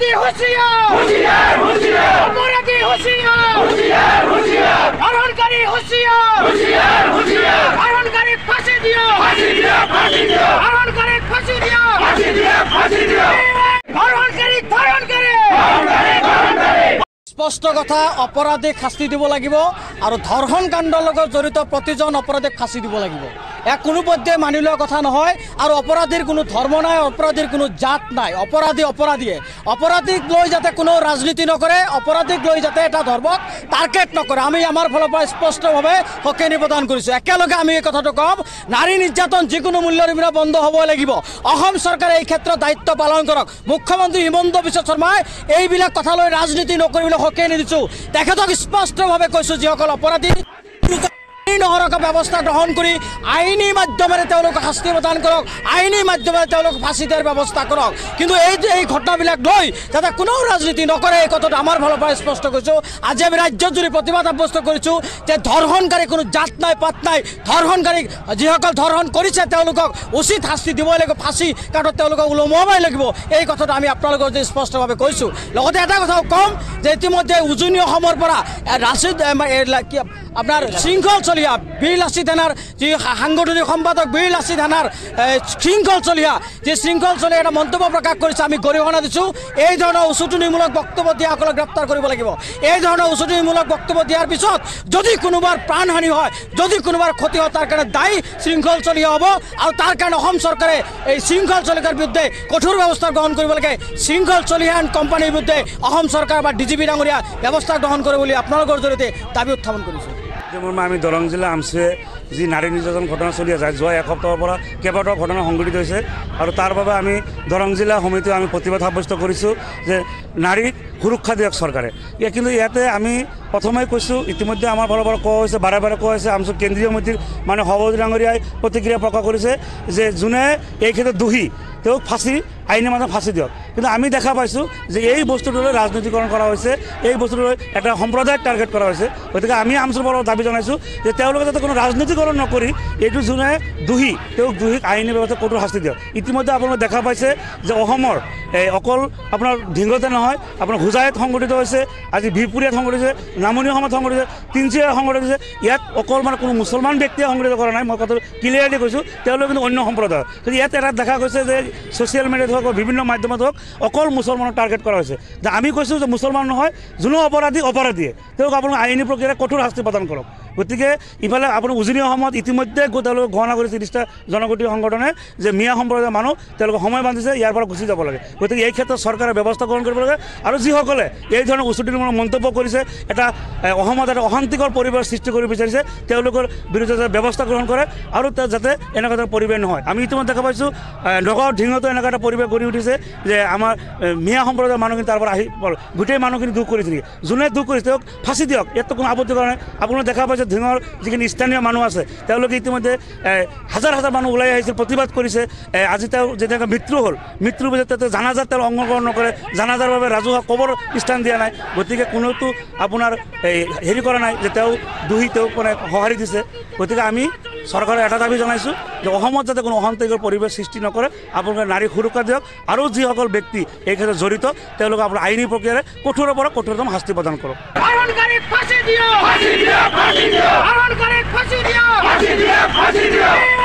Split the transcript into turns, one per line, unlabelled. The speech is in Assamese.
অপরাধী হুঁশিয়ার হুঁশিয়ার হুঁশিয়ার অপরাধী হুঁশিয়ার হুঁশিয়ার হুঁশিয়ার হরণকারী হুঁশিয়ার হুঁশিয়ার হুঁশিয়ার হরণকারী ফাঁসি দিও ফাঁসি দিও ফাঁসি দিও হরণকারী ফাঁসি দিও ফাঁসি দিও ফাঁসি দিও হরণকারী ধরণকারী ধরণকারী ধরণকারী স্পষ্ট কথা অপরাধীক শাস্তি দিব লাগিব আৰু ধৰ্ষণ কাণ্ডৰ লগত জড়িত প্ৰতিজন অপৰাধীক ফাঁসি দিব লাগিব এক কোনো পধ্যে মানি লোৱা কথা নহয় আৰু অপৰাধীৰ কোনো ধৰ্ম নাই অপৰাধীৰ কোনো জাত নাই অপৰাধী অপৰাধীয়ে অপৰাধীক লৈ যাতে কোনো ৰাজনীতি নকৰে অপৰাধীক লৈ যাতে এটা ধৰ্মক টাৰ্গেট নকৰে আমি আমাৰ ফালৰ পৰা স্পষ্টভাৱে হকেনি প্ৰদান কৰিছোঁ একেলগে আমি এই কথাটো ক'ম নাৰী নিৰ্যাতন যিকোনো মূল্যৰ বিনিময়ত বন্ধ হ'ব লাগিব অসম চৰকাৰে এই ক্ষেত্ৰত দায়িত্ব পালন কৰক মুখ্যমন্ত্ৰী হিমন্ত বিশ্ব শৰ্মাই এইবিলাক কথা লৈ ৰাজনীতি নকৰিবলৈ হকেনি দিছোঁ তেখেতক স্পষ্টভাৱে কৈছোঁ যিসকল অপৰাধী নহৰক ব্যৱস্থা গ্ৰহণ কৰি আইনী মাধ্যমেৰে তেওঁলোকক শাস্তি প্ৰদান কৰক আইনী মাধ্যমেৰে তেওঁলোকক ফাঁচি দিয়াৰ ব্যৱস্থা কৰক কিন্তু এই ঘটনাবিলাক লৈ যাতে কোনো ৰাজনীতি নকৰে এই কথাটো আমাৰ ফালৰ পৰা স্পষ্ট কৰিছোঁ আজি আমি ৰাজ্যত জুৰি প্ৰতিবাদ সাব্যস্ত কৰিছোঁ যে ধৰ্ষণকাৰী কোনো জাত নাই পাত নাই ধৰ্ষণকাৰীক যিসকল ধৰ্ষণ কৰিছে তেওঁলোকক উচিত শাস্তি দিবই লাগিব ফাঁচি কাঠত তেওঁলোকক ওলমাবই লাগিব এই কথাটো আমি আপোনালোকৰ যে স্পষ্টভাৱে কৈছোঁ লগতে এটা কথাও ক'ম যে ইতিমধ্যে উজনি অসমৰ পৰা আপোনাৰ শৃংখল চলিয়া বীৰ লাচিত থানাৰ যি সাংগঠনিক সম্পাদক বীৰ লাচিত থানাৰ শৃংখল চলিয়া যি শৃংখল চলিয়া এটা মন্তব্য প্ৰকাশ কৰিছে আমি গৰিহণা দিছোঁ এই ধৰণৰ উচতনিমূলক বক্তব্য দিয়াসকলক গ্ৰেপ্তাৰ কৰিব লাগিব এই ধৰণৰ উচতনিমূলক বক্তব্য দিয়াৰ পিছত যদি কোনোবাৰ প্ৰাণহানি হয় যদি কোনোবাৰ ক্ষতি হয় তাৰ কাৰণে দায়ী শৃংখল চলিয়া হ'ব আৰু তাৰ কাৰণে অসম চৰকাৰে এই শৃংখল চলিকাৰ বিৰুদ্ধে কঠোৰ ব্যৱস্থা গ্ৰহণ কৰিব লাগে শৃংখল চলিয়া এণ্ড কোম্পানীৰ বিৰুদ্ধে অসম চৰকাৰ বা ডিজিপি ডাঙৰীয়া ব্যৱস্থা গ্ৰহণ কৰে বুলি আপোনালোকৰ জৰিয়তে দাবী উত্থাপন কৰিছোঁ
যেমন আমি দৰং জিলা আমচুৱে যি নাৰী নিৰ্যাতন ঘটনা চলি আছে যোৱা এসপ্তাহৰ পৰা কেইবাটাও ঘটনা সংঘটিত হৈছে আৰু তাৰ বাবে আমি দৰং জিলা সমিতিয়ে আমি প্ৰতিবাদ সাব্যস্ত কৰিছোঁ যে নাৰীক সুৰক্ষা দিয়ক চৰকাৰে কিন্তু ইয়াতে আমি প্ৰথমে কৈছোঁ ইতিমধ্যে আমাৰ ফালৰ পৰা কোৱা হৈছে বাৰে বাৰে কোৱা হৈছে আমচু কেন্দ্ৰীয় সমিতিৰ মানে সভাপতি ডাঙৰীয়াই প্ৰতিক্ৰিয়া প্ৰকাশ কৰিছে যে যোনে এই ক্ষেত্ৰত দোষী তেওঁক ফাঁচি আইনী মাধ্যমত ফাঁচি দিয়ক কিন্তু আমি দেখা পাইছোঁ যে এই বস্তুটোলৈ ৰাজনীতিকৰণ কৰা হৈছে এই বস্তুটোলৈ এটা সম্প্ৰদায়ক টাৰ্গেট কৰা হৈছে গতিকে আমি আমচুৰ পৰা দাবী জনাইছোঁ যে তেওঁলোকে যাতে কোনো ৰাজনীতিকৰণ নকৰি এইটো যোনে দোষী তেওঁক দোষীক আইনী ব্যৱস্থা কঠোৰ শাস্তি দিয়ক ইতিমধ্যে আপোনালোকে দেখা পাইছে যে অসমৰ অকল আপোনাৰ ঢিংগতে নহয় আপোনাৰ হোজাইত সংঘটিত হৈছে আজি বিহপুৰীয়াত সংঘটিত হৈছে নামনি অসমত সংঘটিত হৈছে তিনিচুকীয়াত সংঘটিত হৈছে ইয়াত অকল মানে কোনো মুছলমান ব্যক্তিয়ে সংঘটিত কৰা নাই মই কথাটো ক্লিয়াৰলি কৈছোঁ তেওঁলোকে কিন্তু অন্য সম্প্ৰদায়ৰ কিন্তু ইয়াত এটা দেখা গৈছে যে ছ'চিয়েল মিডিয়াত হওক বিভিন্ন মাধ্যমত হওক অকল মুছলমানক টাৰ্গেট কৰা হৈছে যে আমি কৈছোঁ যে মুছলমান নহয় যোনো অপৰাধীয়ে তেওঁক আপোনালোকে আইনী প্ৰক্ৰিয়াৰে কঠোৰ শাস্তি প্ৰদান কৰক গতিকে ইফালে আপোনাৰ উজনি অসমত ইতিমধ্যে তেওঁলোকে ঘোষণা কৰিছে 30টা জনগোষ্ঠী সংগঠনে যে মিয়া সম্প্ৰদায়ৰ মানুহ তেওঁলোকে সময় বান্ধিছে ইয়াৰ পৰা গুচি যাব লাগে গতিকে এই ক্ষেত্ৰত চৰকাৰে ব্যৱস্থা গ্ৰহণ কৰিব লাগে আৰু যিসকলে এই ধৰণৰ উচতনিমূলক মন্তব্য কৰিছে এটা অসমত এটা অশান্তিকৰ পৰিৱেশ সৃষ্টি কৰিব বিচাৰিছে তেওঁলোকৰ বিৰুদ্ধে ব্যৱস্থা গ্ৰহণ কৰে আৰু যাতে এনেকুৱা এটা পৰিৱেশ নহয় আমি ইতিমধ্যে দেখা পাইছোঁ নগাঁও ঢিঙতো এনেকুৱা এটা পৰিৱেশ গঢ়ি উঠিছে যে আমাৰ মিয়া সম্প্ৰদায়ৰ মানুহখিনি তাৰ পৰা আহি গোটেই মানুহখিনি দুখ কৰিছে নেকি যোনে দুখ কৰিছে তেওঁক ফাঁচি দিয়ক ইয়াততো কোনো আপত্তি কৰা নাই আপোনালোকে দেখা পাইছে ঢিঙৰ যিখিনি স্থানীয় মানুহ আছে তেওঁলোকে ইতিমধ্যে হাজাৰ হাজাৰ মানুহ ওলাই আহিছিল প্ৰতিবাদ কৰিছে আজি তেওঁ যেনেকৈ মৃত্যু হ'ল মৃত্যুৰ পিছত তেওঁ জানাজাত তেওঁ অংশগ্ৰহণ নকৰে জানাজাৰ বাবে ৰাজহুৱা কবৰ স্থান দিয়া নাই গতিকে কোনোতো আপোনাৰ হেৰি কৰা নাই যে তেওঁ দোষী তেওঁক মানে সঁহাৰি দিছে গতিকে আমি চৰকাৰে এটা দাবী জনাইছোঁ যে অসমত যাতে কোনো অশান্তিকৰ পৰিৱেশ সৃষ্টি নকৰে আপোনালোকে নাৰীক সুৰক্ষা দিয়ক আৰু যিসকল ব্যক্তি এই ক্ষেত্ৰত জড়িত তেওঁলোকে আপোনাৰ আইনী প্ৰক্ৰিয়াৰে কঠোৰৰ পৰা কঠোৰতম শাস্তি প্ৰদান কৰক
ফাঁসি দিও ফাঁসি দিও ফাঁসি দিও